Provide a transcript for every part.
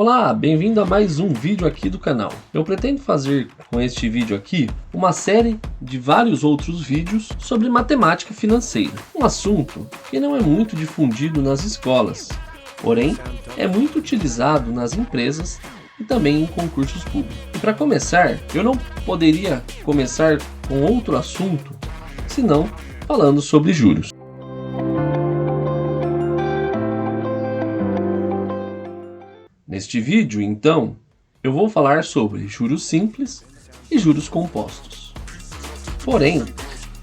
Olá, bem-vindo a mais um vídeo aqui do canal. Eu pretendo fazer com este vídeo aqui uma série de vários outros vídeos sobre matemática financeira. Um assunto que não é muito difundido nas escolas, porém é muito utilizado nas empresas e também em concursos públicos. E para começar, eu não poderia começar com outro assunto, senão falando sobre juros. Neste vídeo, então, eu vou falar sobre juros simples e juros compostos. Porém,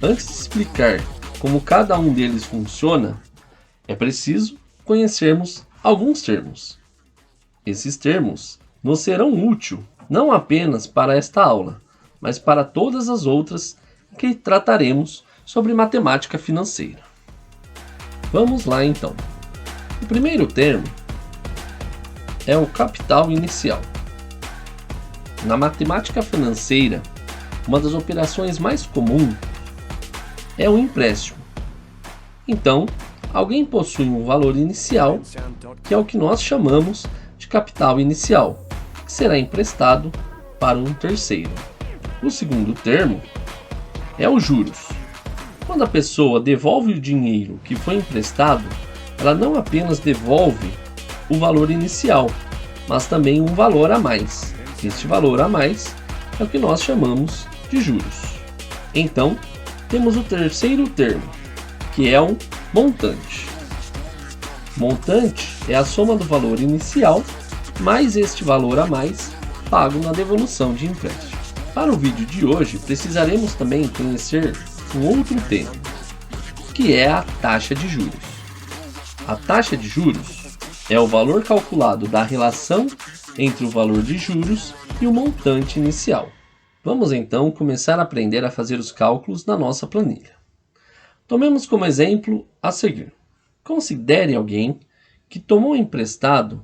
antes de explicar como cada um deles funciona, é preciso conhecermos alguns termos. Esses termos nos serão úteis não apenas para esta aula, mas para todas as outras que trataremos sobre matemática financeira. Vamos lá então. O primeiro termo é o capital inicial. Na matemática financeira, uma das operações mais comuns é o empréstimo. Então, alguém possui um valor inicial, que é o que nós chamamos de capital inicial, que será emprestado para um terceiro. O segundo termo é os juros. Quando a pessoa devolve o dinheiro que foi emprestado, ela não apenas devolve o valor inicial, mas também um valor a mais. Este valor a mais é o que nós chamamos de juros. Então, temos o terceiro termo, que é um montante. Montante é a soma do valor inicial mais este valor a mais pago na devolução de empréstimo. Para o vídeo de hoje, precisaremos também conhecer um outro termo, que é a taxa de juros. A taxa de juros é o valor calculado da relação entre o valor de juros e o montante inicial. Vamos então começar a aprender a fazer os cálculos na nossa planilha. Tomemos como exemplo a seguir. Considere alguém que tomou emprestado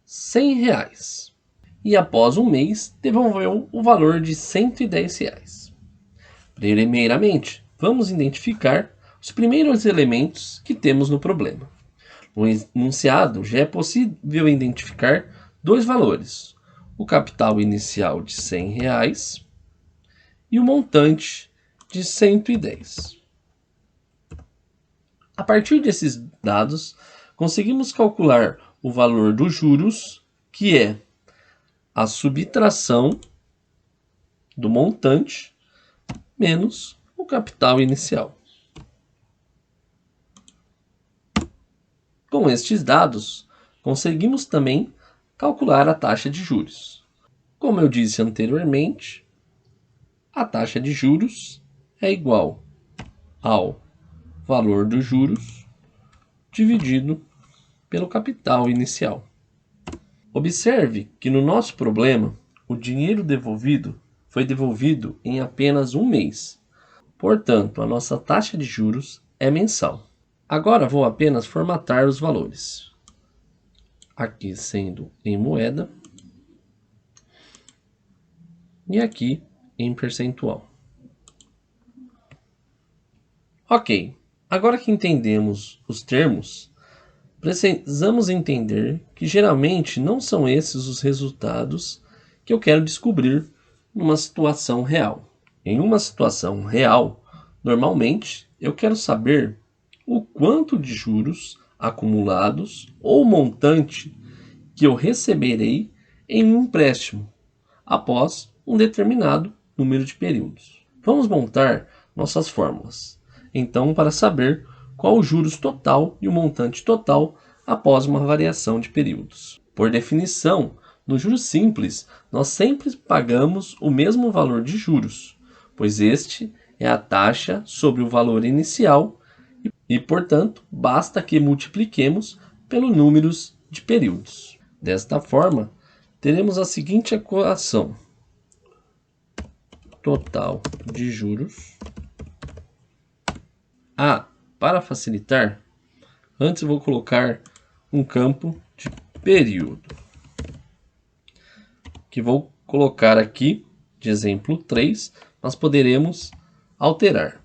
R$100 e após um mês devolveu o valor de R$110. Primeiramente, vamos identificar os primeiros elementos que temos no problema. No enunciado, já é possível identificar dois valores, o capital inicial de R$100 e o montante de 110. A partir desses dados, conseguimos calcular o valor dos juros, que é a subtração do montante menos o capital inicial. Com estes dados, conseguimos também calcular a taxa de juros. Como eu disse anteriormente, a taxa de juros é igual ao valor dos juros dividido pelo capital inicial. Observe que no nosso problema, o dinheiro devolvido foi devolvido em apenas um mês. Portanto, a nossa taxa de juros é mensal. Agora vou apenas formatar os valores. Aqui sendo em moeda e aqui em percentual. Ok, agora que entendemos os termos, precisamos entender que geralmente não são esses os resultados que eu quero descobrir numa situação real. Em uma situação real, normalmente eu quero saber o quanto de juros acumulados ou montante que eu receberei em um empréstimo após um determinado número de períodos. Vamos montar nossas fórmulas, então, para saber qual o juros total e o montante total após uma variação de períodos. Por definição, no juros simples, nós sempre pagamos o mesmo valor de juros, pois este é a taxa sobre o valor inicial e, portanto, basta que multipliquemos pelo número de períodos. Desta forma, teremos a seguinte equação: total de juros. Para facilitar, antes eu vou colocar um campo de período, que vou colocar aqui de exemplo 3, mas poderemos alterar.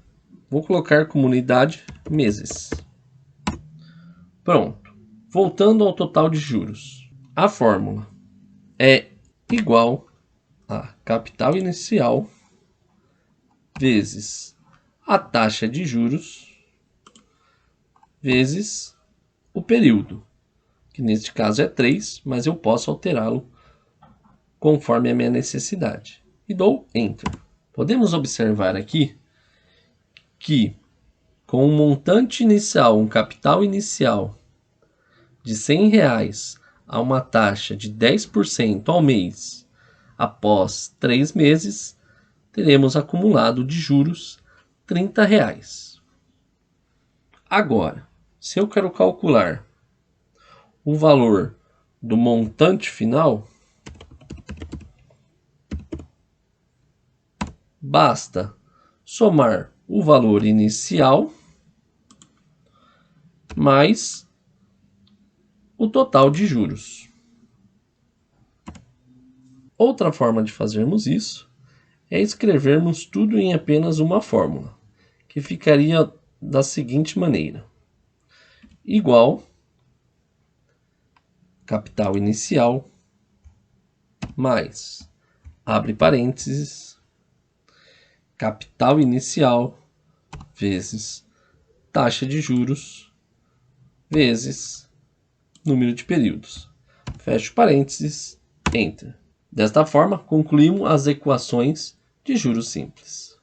Vou colocar como unidade meses. Pronto. Voltando ao total de juros. A fórmula é igual a capital inicial vezes a taxa de juros vezes o período, que neste caso é 3, mas eu posso alterá-lo conforme a minha necessidade. E dou Enter. Podemos observar aqui que com um montante inicial, um capital inicial de R$100 a uma taxa de 10% ao mês, após 3 meses, teremos acumulado de juros R$30. Agora, se eu quero calcular o valor do montante final, basta somar o valor inicial mais o total de juros. Outra forma de fazermos isso é escrevermos tudo em apenas uma fórmula, que ficaria da seguinte maneira: igual capital inicial mais, abre parênteses, capital inicial vezes taxa de juros vezes número de períodos. Fecho parênteses, Enter. Desta forma, concluímos as equações de juros simples.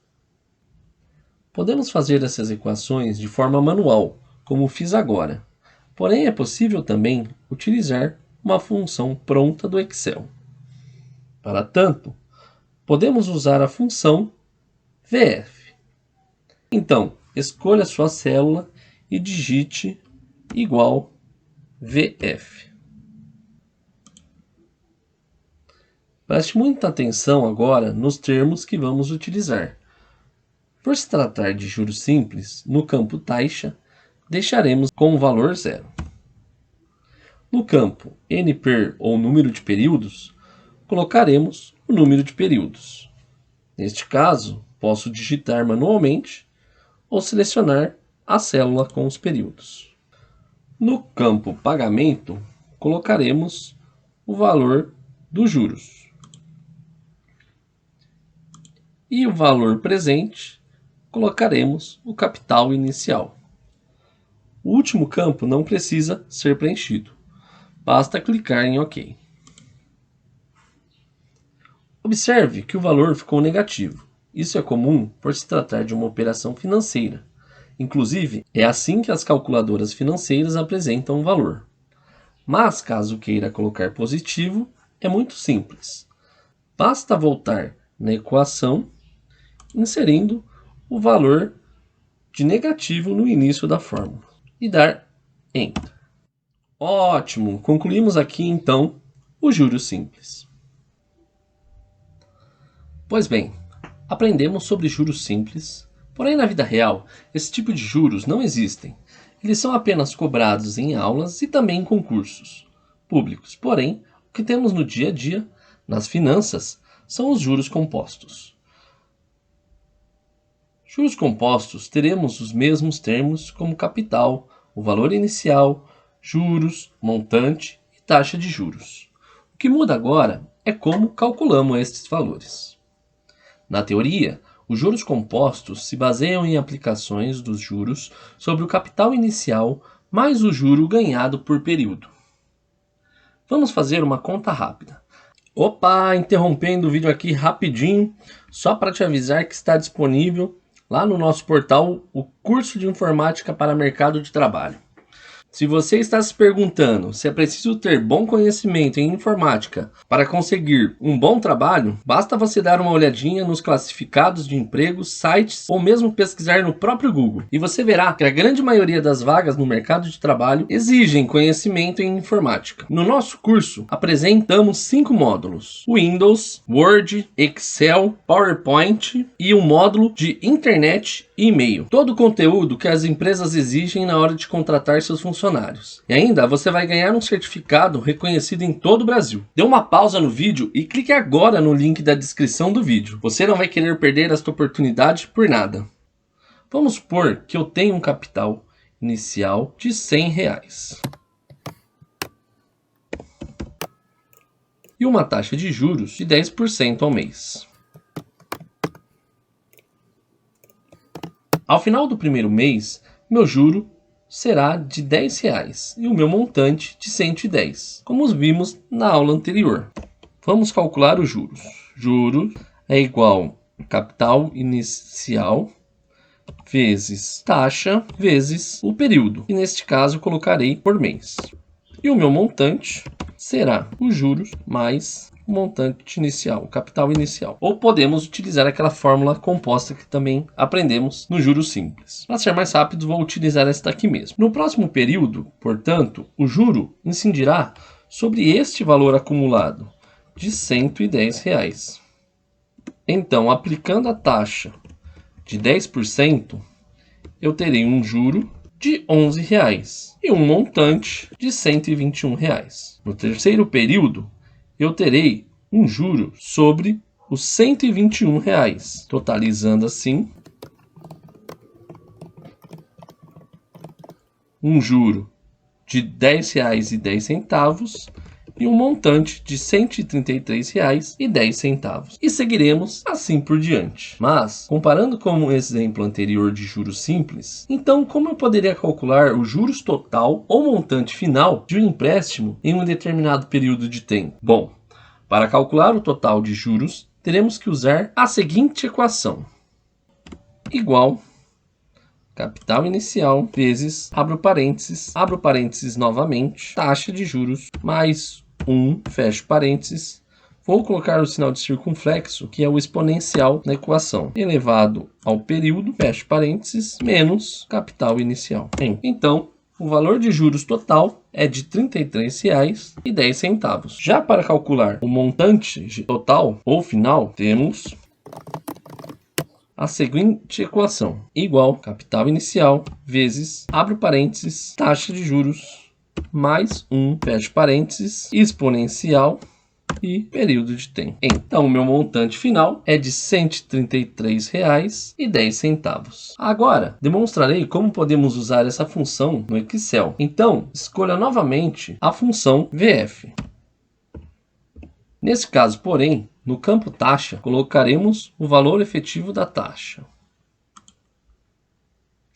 Podemos fazer essas equações de forma manual, como fiz agora. Porém, é possível também utilizar uma função pronta do Excel. Para tanto, podemos usar a função VF. Então, escolha sua célula e digite igual VF. Preste muita atenção agora nos termos que vamos utilizar. Por se tratar de juros simples, no campo taxa, deixaremos com o valor 0. No campo NPER ou número de períodos, colocaremos o número de períodos. Neste caso, posso digitar manualmente ou selecionar a célula com os períodos. No campo pagamento, colocaremos o valor dos juros. E o valor presente, colocaremos o capital inicial. O último campo não precisa ser preenchido. Basta clicar em OK. Observe que o valor ficou negativo. Isso é comum por se tratar de uma operação financeira. Inclusive, é assim que as calculadoras financeiras apresentam o valor. Mas, caso queira colocar positivo, é muito simples. Basta voltar na equação, inserindo o valor de negativo no início da fórmula e dar Enter. Ótimo! Concluímos aqui então o juros simples. Pois bem, aprendemos sobre juros simples, porém na vida real, esse tipo de juros não existem. Eles são apenas cobrados em aulas e também em concursos públicos. Porém, o que temos no dia a dia, nas finanças, são os juros compostos. Juros compostos teremos os mesmos termos como capital, o valor inicial, juros, montante e taxa de juros. O que muda agora é como calculamos estes valores. Na teoria, os juros compostos se baseiam em aplicações dos juros sobre o capital inicial mais o juro ganhado por período. Vamos fazer uma conta rápida. Opa, interrompendo o vídeo aqui rapidinho, só para te avisar que está disponível lá no nosso portal o curso de informática para mercado de trabalho. Se você está se perguntando se é preciso ter bom conhecimento em informática para conseguir um bom trabalho, basta você dar uma olhadinha nos classificados de empregos, sites ou mesmo pesquisar no próprio Google. E você verá que a grande maioria das vagas no mercado de trabalho exigem conhecimento em informática. No nosso curso, apresentamos 5 módulos: Windows, Word, Excel, PowerPoint e um módulo de internet e e-mail. Todo o conteúdo que as empresas exigem na hora de contratar seus funcionários. E ainda você vai ganhar um certificado reconhecido em todo o Brasil. Dê uma pausa no vídeo e clique agora no link da descrição do vídeo. Você não vai querer perder esta oportunidade por nada. Vamos supor que eu tenho um capital inicial de R$100. e uma taxa de juros de 10% ao mês. Ao final do primeiro mês, meu juro será de R$10 e o meu montante de 110, como vimos na aula anterior. Vamos calcular os juros. Juros é igual a capital inicial vezes taxa vezes o período, e neste caso eu colocarei por mês. E o meu montante será os juros mais o montante inicial, o capital inicial. Ou podemos utilizar aquela fórmula composta que também aprendemos no juros simples. Para ser mais rápido, vou utilizar esta aqui mesmo. No próximo período, portanto, o juro incidirá sobre este valor acumulado de R$110. Então, aplicando a taxa de 10%, eu terei um juro de R$11 e um montante de R$121. No terceiro período, eu terei um juro sobre os R$121, totalizando assim um juro de R$10,10 e um montante de R$133,10. E seguiremos assim por diante. Mas, comparando com o exemplo anterior de juros simples, então como eu poderia calcular os juros total ou montante final de um empréstimo em um determinado período de tempo? Bom, para calcular o total de juros, teremos que usar a seguinte equação. Igual capital inicial vezes, abro parênteses novamente, taxa de juros mais 1, fecho parênteses, vou colocar o sinal de circunflexo, que é o exponencial na equação, elevado ao período, fecho parênteses, menos capital inicial. Então, o valor de juros total é de R$33,10. Já para calcular o montante total ou final, temos a seguinte equação, igual capital inicial vezes, abro parênteses, taxa de juros, mais 1, fecho parênteses, exponencial e período de tempo. Então, o meu montante final é de R$133,10. Agora, demonstrarei como podemos usar essa função no Excel. Então, escolha novamente a função VF. Nesse caso, porém, no campo taxa, colocaremos o valor efetivo da taxa.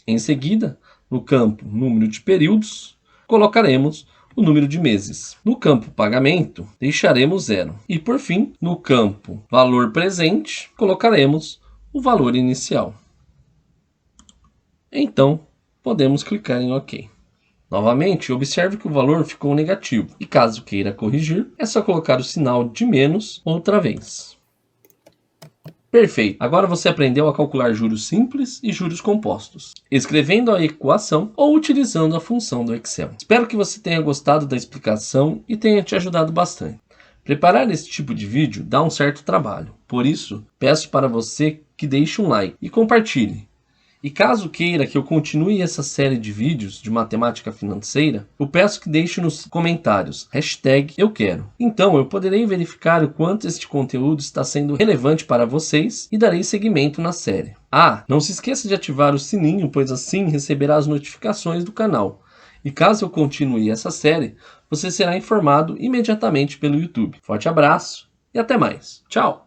Em seguida, no campo número de períodos, colocaremos o número de meses. No campo pagamento, deixaremos 0. E por fim, no campo valor presente, colocaremos o valor inicial. Então, podemos clicar em OK. Novamente, observe que o valor ficou negativo. E caso queira corrigir, é só colocar o sinal de menos outra vez. Perfeito! Agora você aprendeu a calcular juros simples e juros compostos, escrevendo a equação ou utilizando a função do Excel. Espero que você tenha gostado da explicação e tenha te ajudado bastante. Preparar esse tipo de vídeo dá um certo trabalho, por isso peço para você que deixe um like e compartilhe. E caso queira que eu continue essa série de vídeos de matemática financeira, eu peço que deixe nos comentários #euquero. Então eu poderei verificar o quanto este conteúdo está sendo relevante para vocês e darei seguimento na série. Não se esqueça de ativar o sininho, pois assim receberá as notificações do canal. E caso eu continue essa série, você será informado imediatamente pelo YouTube. Forte abraço e até mais. Tchau!